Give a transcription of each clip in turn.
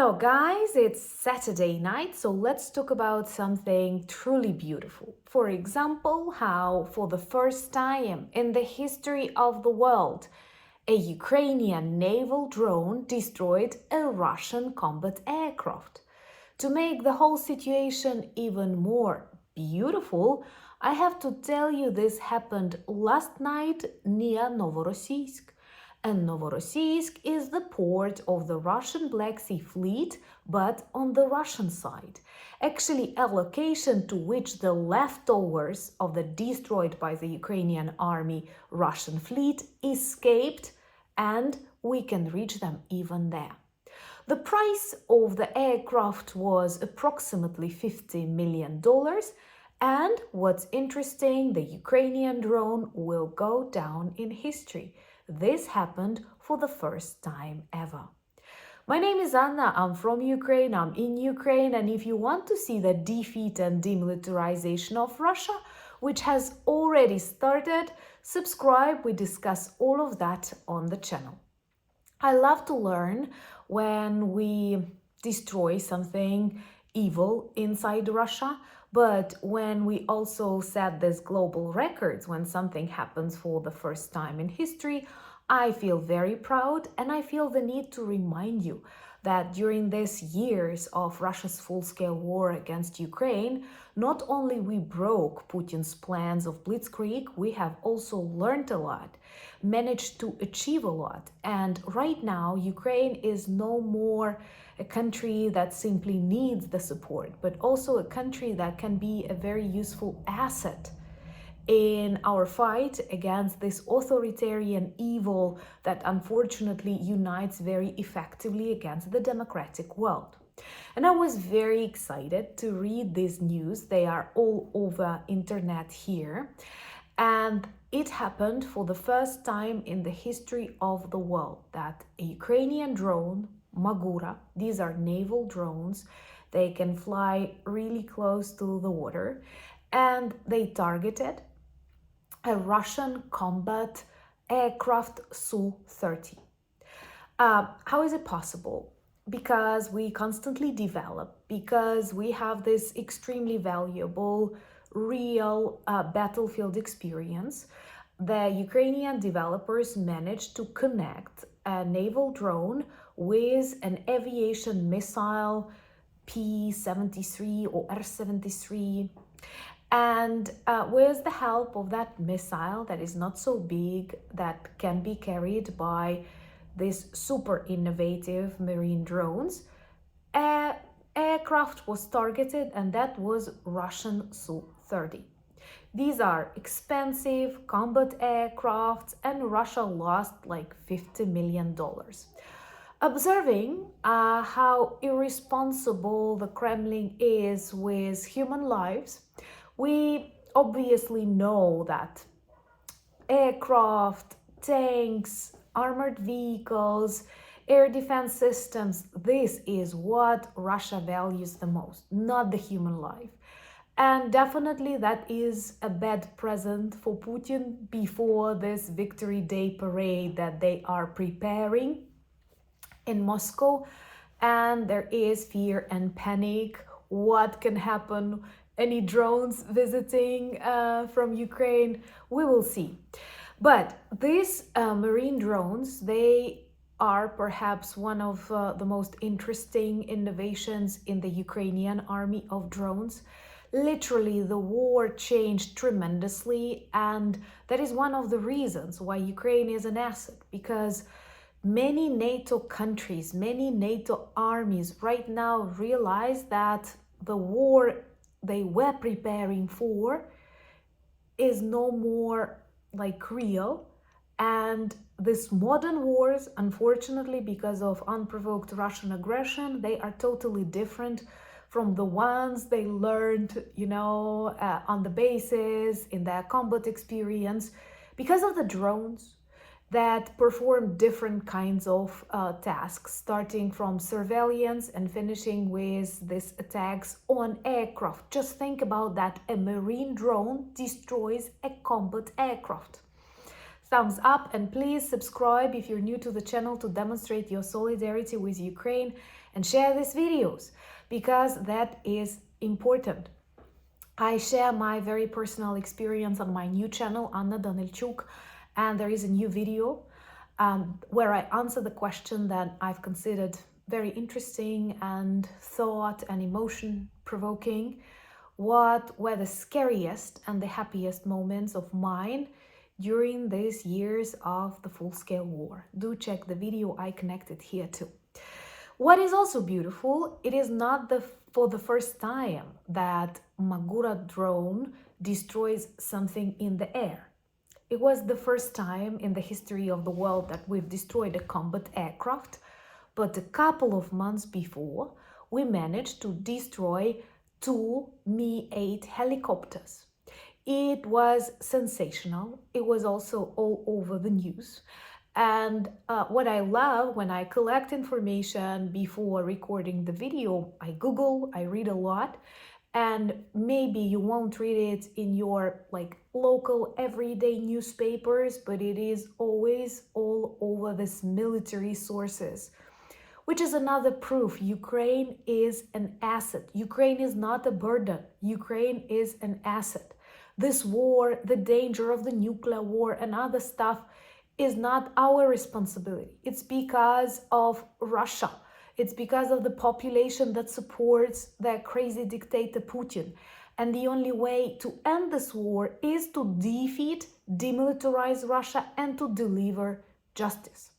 Hello guys, it's Saturday night, so let's talk about something truly beautiful. For example, how for the first time in the history of the world, a Ukrainian naval drone destroyed a Russian combat aircraft. To make the whole situation even more beautiful, I have to tell you this happened last night near Novorossiysk. And Novorossiysk is the port of the Russian Black Sea Fleet, but on the Russian side. Actually, a location to which the leftovers of the destroyed by the Ukrainian army Russian fleet escaped, and we can reach them even there. The price of the aircraft was approximately $50 million. And what's interesting, the Ukrainian drone will go down in history. This happened for the first time ever. My name is Anna, I'm from Ukraine, I'm in Ukraine, and if you want to see the defeat and demilitarization of Russia, which has already started, subscribe, we discuss all of that on the channel. I love to learn when we destroy something evil inside Russia, but when we also set these global records, when something happens for the first time in history, I feel very proud, and I feel the need to remind you that during these years of Russia's full-scale war against Ukraine, not only we broke Putin's plans of blitzkrieg, we have also learned a lot, managed to achieve a lot. And right now, Ukraine is no more a country that simply needs the support, but also a country that can be a very useful asset in our fight against this authoritarian evil that unfortunately unites very effectively against the democratic world. And I was very excited to read these news. They are all over internet here. And it happened for the first time in the history of the world that a Ukrainian drone, Magura, these are naval drones, they can fly really close to the water, and they targeted a Russian combat aircraft SU-30. How is it possible? Because we constantly develop, because we have this extremely valuable, real battlefield experience. The Ukrainian developers managed to connect a naval drone with an aviation missile P-73 or R-73. And with the help of that missile that is not so big, that can be carried by these super innovative marine drones, an aircraft was targeted, and that was Russian Su-30. These are expensive combat aircrafts, and Russia lost like $50 million. Observing how irresponsible the Kremlin is with human lives, we obviously know that aircraft, tanks, armored vehicles, air defense systems, this is what Russia values the most, not the human life. And definitely that is a bad present for Putin before this Victory Day parade that they are preparing in Moscow. And there is fear and panic. What can happen? Any drones visiting from Ukraine? We will see. But these marine drones, they are perhaps one of the most interesting innovations in the Ukrainian army of drones. Literally, the war changed tremendously, and that is one of the reasons why Ukraine is an asset, because many NATO countries, many NATO armies right now realize that the war they were preparing for is no more like real, and these modern wars, unfortunately, because of unprovoked Russian aggression, they are totally different from the ones they learned, on the bases, in their combat experience, because of the drones that perform different kinds of tasks, starting from surveillance and finishing with these attacks on aircraft. Just think about that. A marine drone destroys a combat aircraft. thumbs up, and please subscribe if you're new to the channel to demonstrate your solidarity with Ukraine, and share these videos because that is important. I share my very personal experience on my new channel, Anna Danilchuk, and there is a new video where I answer the question that I've considered very interesting and thought and emotion provoking. What were the scariest and the happiest moments of mine during these years of the full-scale war? Do check the video, I connected here too. What is also beautiful, it is not for the first time that Magura drone destroys something in the air. It was the first time in the history of the world that we've destroyed a combat aircraft, but a couple of months before, we managed to destroy 2 Mi-8 helicopters. It was sensational. It was also all over the news. And what I love when I collect information before recording the video, I Google, I read a lot, and maybe you won't read it in your local everyday newspapers, but it is always all over this military sources, which is another proof Ukraine is an asset. Ukraine is not a burden. Ukraine is an asset. This war, the danger of the nuclear war and other stuff is not our responsibility. It's because of Russia. It's because of the population that supports their crazy dictator Putin. And the only way to end this war is to defeat, demilitarize Russia, and to deliver justice.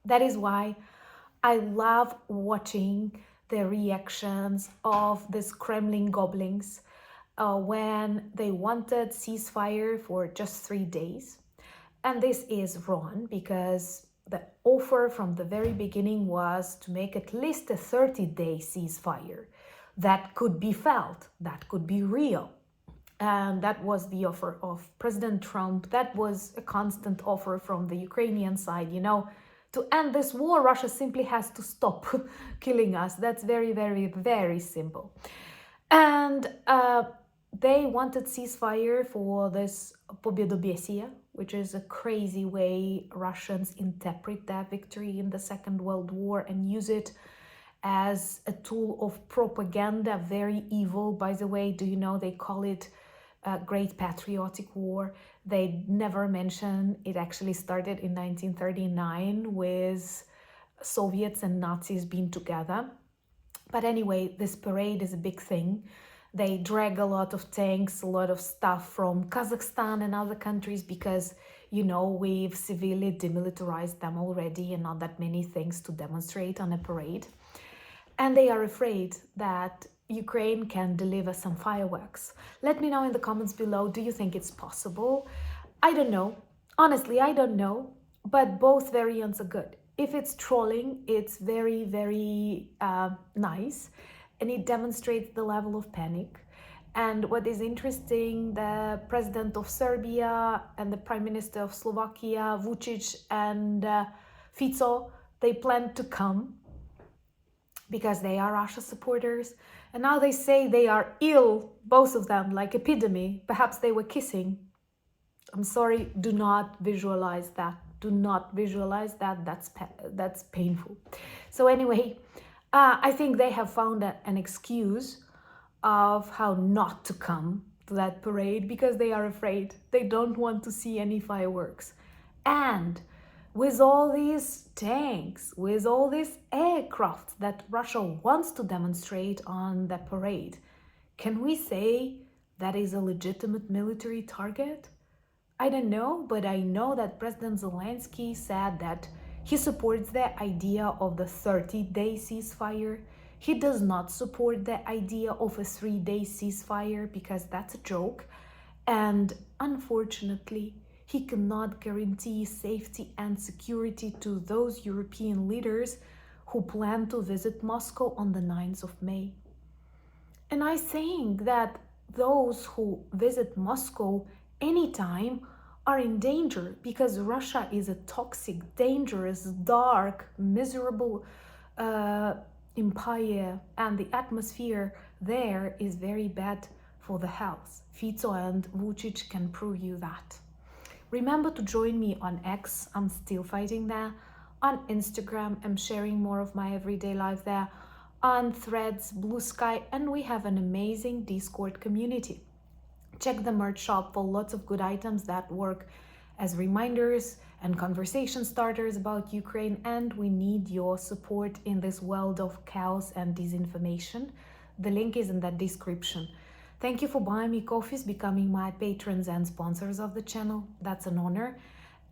That is why I love watching the reactions of these Kremlin goblins when they wanted ceasefire for just 3 days. And this is wrong because the offer from the very beginning was to make at least a 30-day ceasefire that could be felt, that could be real. And that was the offer of President Trump. That was a constant offer from the Ukrainian side, to end this war, Russia simply has to stop killing us. That's very, very, very simple. And they wanted ceasefire for this Pobedobesiya, which is a crazy way Russians interpret their victory in the Second World War and use it as a tool of propaganda, very evil. By the way, do you know they call it Great Patriotic War? They never mention it actually started in 1939 with Soviets and Nazis being together. But anyway, this parade is a big thing. They drag a lot of tanks, a lot of stuff from Kazakhstan and other countries because, we've severely demilitarized them already and not that many things to demonstrate on a parade. And they are afraid that Ukraine can deliver some fireworks. Let me know in the comments below, do you think it's possible? I don't know. Honestly, I don't know. But both variants are good. If it's trolling, it's very, very nice. And it demonstrates the level of panic. And what is interesting, the president of Serbia and the prime minister of Slovakia, Vučić and Fico, they plan to come because they are Russia supporters. And now they say they are ill, both of them, like epidemic. Perhaps they were kissing. I'm sorry, do not visualize that. Do not visualize that. That's painful. So anyway, I think they have found an excuse of how not to come to that parade because they are afraid. They don't want to see any fireworks. And with all these tanks, with all these aircraft that Russia wants to demonstrate on the parade, can we say that is a legitimate military target? I don't know, but I know that President Zelensky said that he supports the idea of the 30-day ceasefire. He does not support the idea of a 3-day ceasefire because that's a joke. And unfortunately, he cannot guarantee safety and security to those European leaders who plan to visit Moscow on the 9th of May. And I think that those who visit Moscow anytime are in danger because Russia is a toxic, dangerous, dark, miserable empire, and the atmosphere there is very bad for the health. Fico and Vučić can prove you that. Remember to join me on X, I'm still fighting there. On Instagram, I'm sharing more of my everyday life there. On Threads, Blue Sky, and we have an amazing Discord community. Check the merch shop for lots of good items that work as reminders and conversation starters about Ukraine, and we need your support in this world of chaos and disinformation. The link is in that description. Thank you for buying me coffees, becoming my patrons and sponsors of the channel. That's an honor.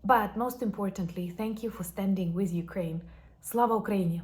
But most importantly, thank you for standing with Ukraine. Slava Ukraini!